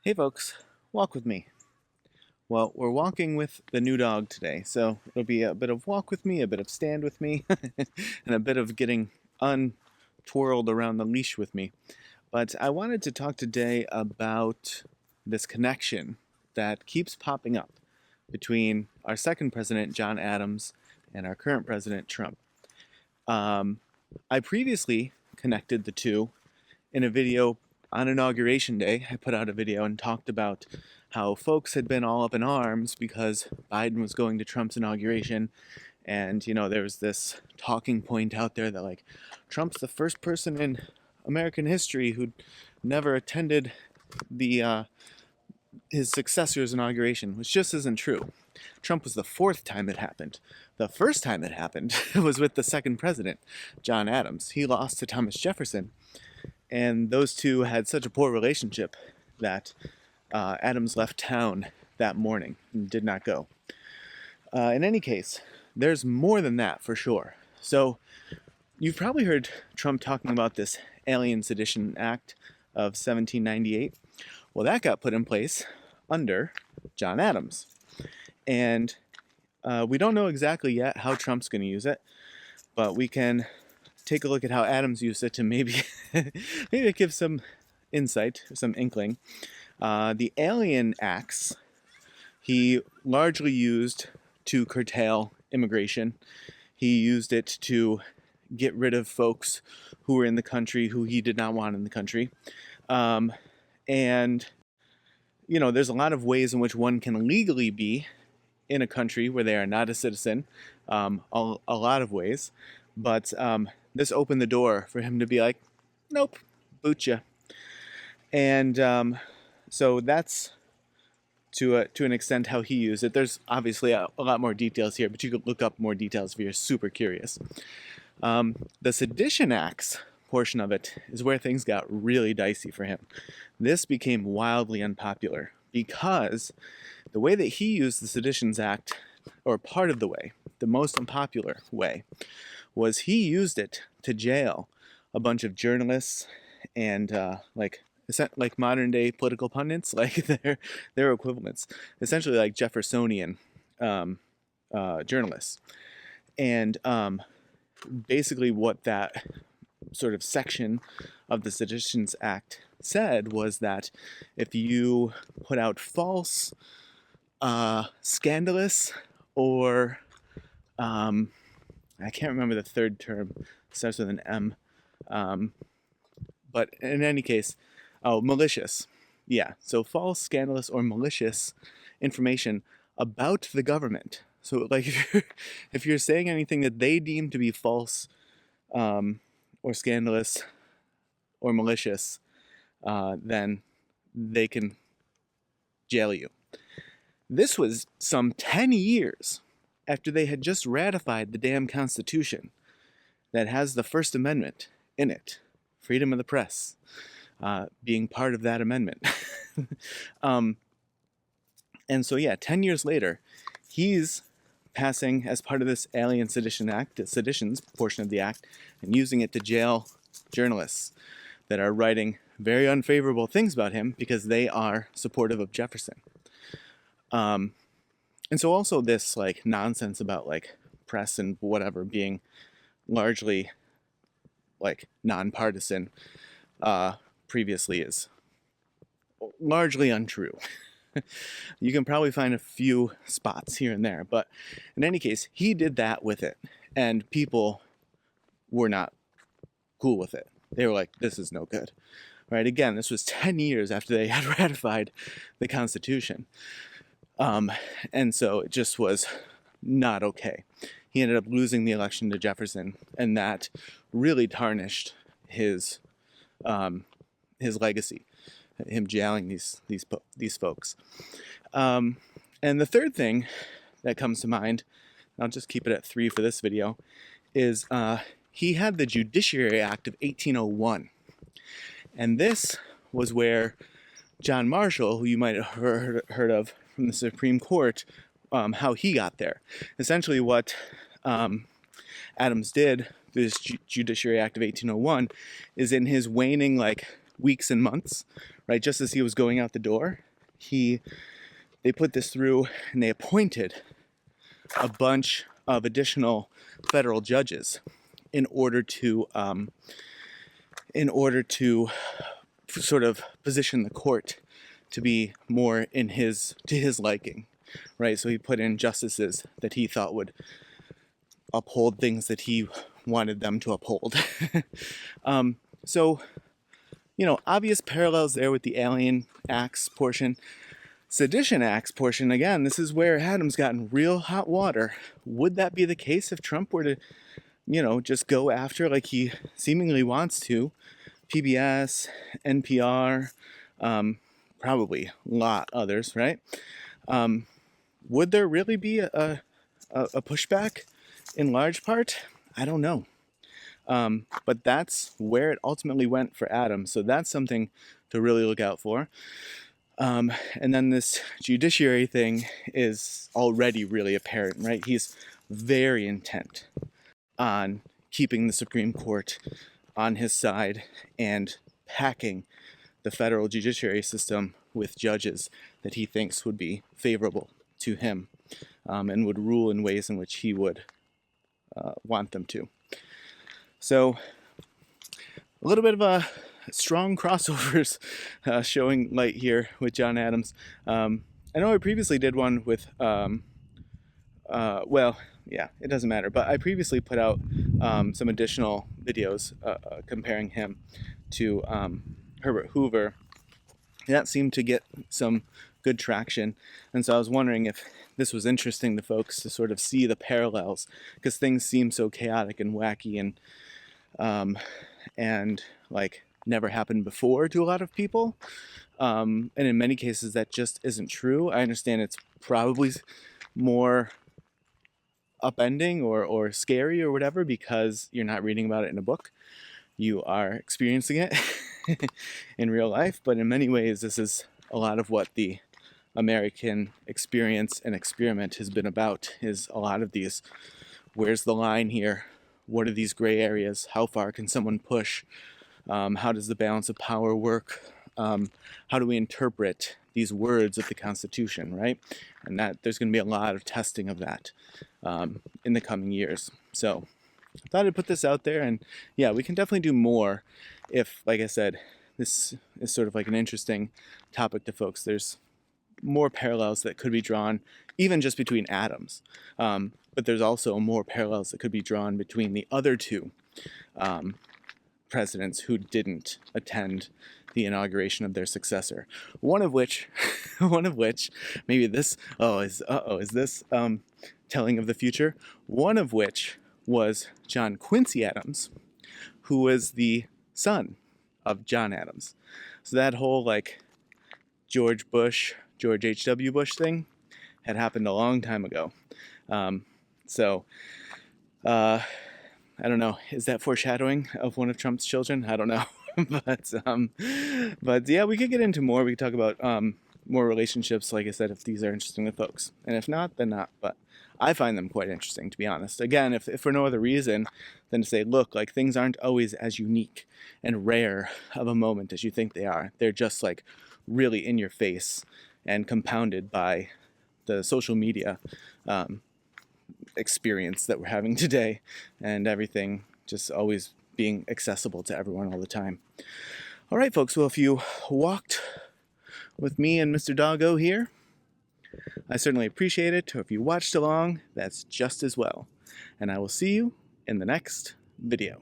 Hey folks, walk with me. Well, we're walking with the new dog today, so it'll be a bit of walk with me, a bit of stand with me, and a bit of getting untwirled around the leash with me. But I wanted to talk today about this connection that keeps popping up between our second president, John Adams, and our current president, Trump. I previously connected the two in a video on Inauguration Day. I put out a video and talked about how folks had been all up in arms because Biden was going to Trump's inauguration. And, there was this talking point out there that, like, Trump's the first person in American history who'd never attended his successor's inauguration, which just isn't true. Trump was the fourth time it happened. The first time it happened was with the second president, John Adams. He lost to Thomas Jefferson. And those two had such a poor relationship that Adams left town that morning and did not go. In any case, there's more than that for sure. So you've probably heard Trump talking about this Alien and Sedition Act of 1798. Well, that got put in place under John Adams. And we don't know exactly yet how Trump's going to use it, but we can take a look at how Adams used it to maybe it gives some insight, some inkling. The Alien Acts he largely used to curtail immigration. He used it to get rid of folks who were in the country who he did not want in the country. And, there's a lot of ways in which one can legally be in a country where they are not a citizen, a lot of ways. But this opened the door for him to be like, nope, boot ya. And so that's to an extent how he used it. There's obviously a lot more details here, but you could look up more details if you're super curious. The Sedition Acts portion of it is where things got really dicey for him. This became wildly unpopular because the way that he used the Seditions Act, or part of the way, the most unpopular way, was he used it to jail a bunch of journalists and like modern day political pundits, like their equivalents, essentially like Jeffersonian journalists. And basically what that sort of section of the Seditions Act said was that if you put out false, scandalous, or I can't remember the third term, it starts with an M, but in any case, malicious. Yeah, so false, scandalous, or malicious information about the government. So, like, if you're saying anything that they deem to be false, or scandalous, or malicious, then they can jail you. This was some 10 years after they had just ratified the damn Constitution that has the First Amendment in it, freedom of the press, being part of that amendment. And so, 10 years later, he's passing, as part of this Alien Sedition Act, the seditions portion of the act, and using it to jail journalists that are writing very unfavorable things about him because they are supportive of Jefferson. And so also this like nonsense about like press and whatever being largely like nonpartisan previously is largely untrue. You can probably find a few spots here and there, but in any case, he did that with it, and people were not cool with it. They were like, this is no good. Right? Again, this was 10 years after they had ratified the Constitution. And so it just was not okay. He ended up losing the election to Jefferson, and that really tarnished his legacy, him jailing these folks. And the third thing that comes to mind, I'll just keep it at 3 for this video, is he had the Judiciary Act of 1801. And this was where John Marshall, who you might have heard of from the Supreme Court, how he got there. Essentially what Adams did, this Judiciary Act of 1801, is in his waning weeks and months, right? Just as he was going out the door, they put this through, and they appointed a bunch of additional federal judges in order to sort of position the court to be more to his liking, right? So he put in justices that he thought would uphold things that he wanted them to uphold. So, obvious parallels there with the Alien Acts portion. Sedition Acts portion, again, this is where Adams got in real hot water. Would that be the case if Trump were to, just go after, like he seemingly wants to, PBS, NPR, probably a lot others, right? Would there really be a pushback in large part? I don't know. But that's where it ultimately went for Adams. So that's something to really look out for. And then this judiciary thing is already really apparent, right? He's very intent on keeping the Supreme Court on his side and packing the federal judiciary system with judges that he thinks would be favorable to him, and would rule in ways in which he would want them to. So a little bit of a strong crossovers showing light here with John Adams. I know I previously did one with, it doesn't matter, but I previously put out some additional videos comparing him to Herbert Hoover. That seemed to get some good traction, and so I was wondering if this was interesting to folks to sort of see the parallels, because things seem so chaotic and wacky and like never happened before to a lot of people, and in many cases that just isn't true. I understand it's probably more upending or scary or whatever because you're not reading about it in a book, you are experiencing it in real life. But in many ways this is a lot of what the American experience and experiment has been about, is a lot of these, where's the line here, what are these gray areas, how far can someone push, how does the balance of power work, how do we interpret these words of the Constitution, right? And that there's going to be a lot of testing of that in the coming years. So I thought I'd put this out there, and yeah, we can definitely do more if, like I said, this is sort of like an interesting topic to folks. There's more parallels that could be drawn, even just between atoms. But there's also more parallels that could be drawn between the other two presidents who didn't attend the inauguration of their successor. One of which, maybe this, is this telling of the future? One of which was John Quincy Adams, who was the son of John Adams. So that whole like George H.W. Bush thing had happened a long time ago. I don't know. Is that foreshadowing of one of Trump's children? I don't know. But yeah, we could get into more. We could talk about more relationships, like I said, if these are interesting to folks. And if not, then not. But I find them quite interesting, to be honest. Again, if for no other reason than to say, look, like things aren't always as unique and rare of a moment as you think they are. They're just like really in your face and compounded by the social media experience that we're having today, and everything just always being accessible to everyone all the time. All right, folks. Well, if you walked with me and Mr. Doggo here, I certainly appreciate it. Or if you watched along, that's just as well. And I will see you in the next video.